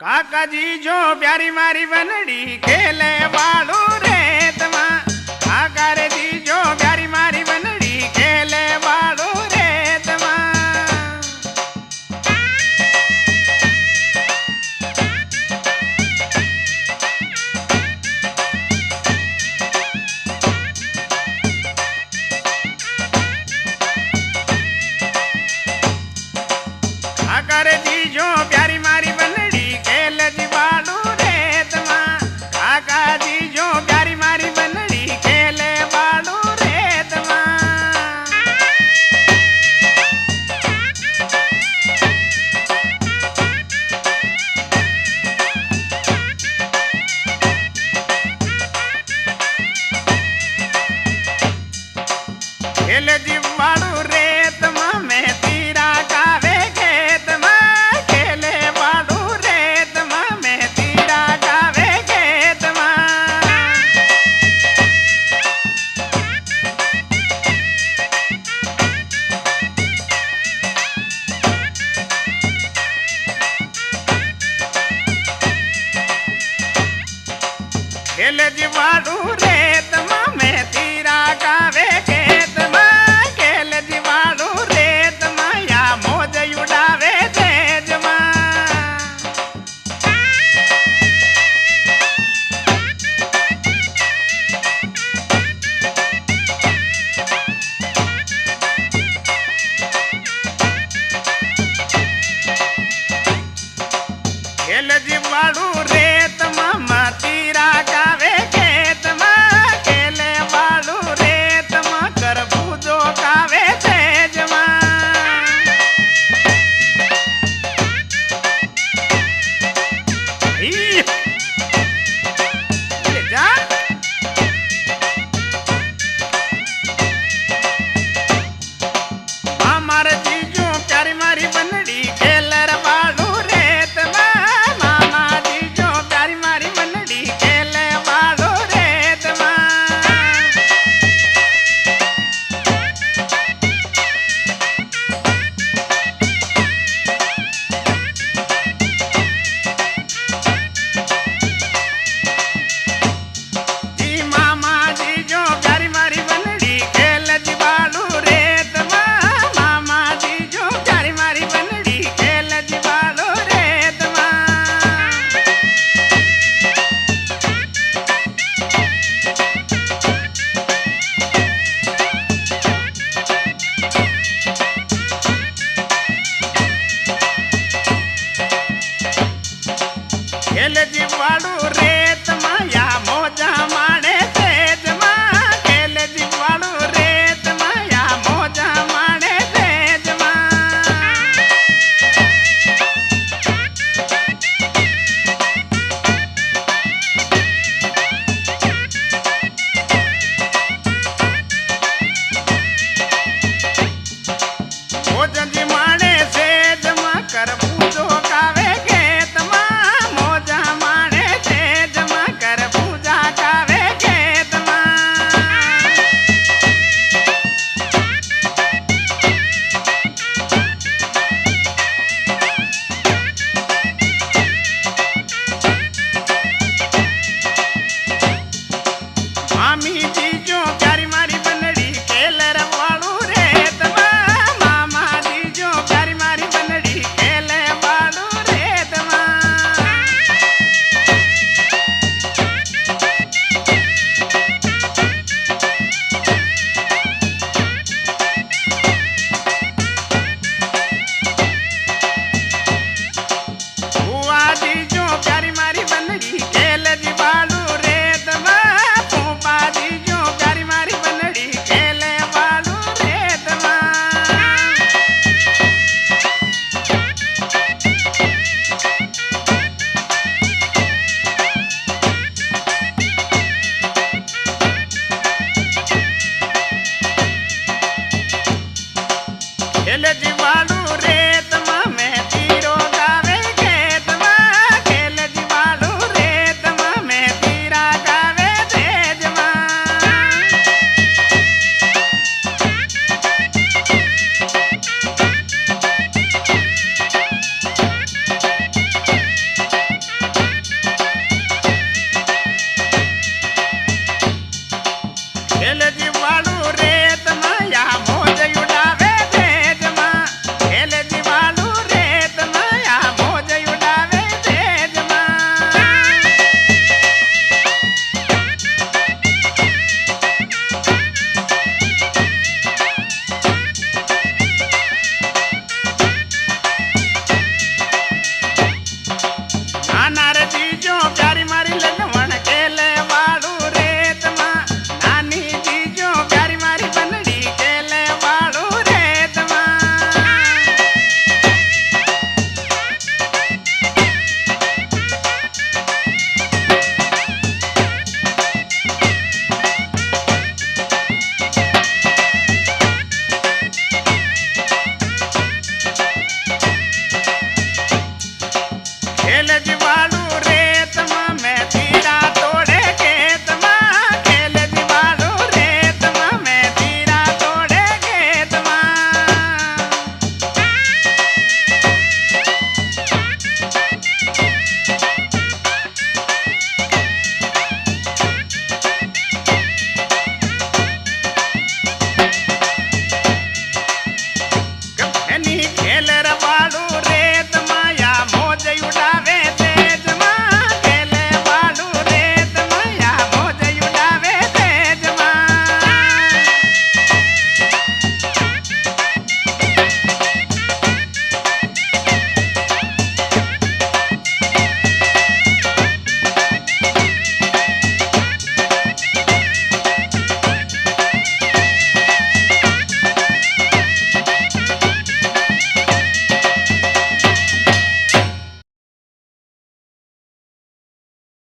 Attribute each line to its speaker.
Speaker 1: काका जी जो प्यारी मारी बनड़ी खेले वालू रेत मां। काका रे जी जो प्यारी मारी बनड़ी खेले वालू रेत मां। काका रे जी जो प्यारी मारी बनड़ी खेले जी वालू रेत मां। काका जी जो प्यारी मारी बनड़ी खेले वालू रेत मां। खेले जी वालू रेत मां मैं तीरा कावे खेत मां। खेले वालू रेत मां मैं तीरा कावे खेत मां। खेले जी वालू रेत मां मैं तीरा कावे खेत मां। खेले जी वालू रेत मां या मौज उड़ावे तेज मां। खेले जी वालू रेत मां मां तीरा कावे खेत मां। खेले वालू रेत मां तरबूजो कावे तेज मां। ई, ले जा। मामार जीजू प्यारी मारी बनड़ी खेलर वालू रेत मां। मामा जीजू प्यारी मारी बनड़ी खेले वालू रेत मां। जी मामा जीजू प्यारी मारी बनड़ी खेले जी वालू रेत मां। मामा जीजू प्यारी मारी बनड़ी खेले जी वालू रेत मां। खेले जी वालू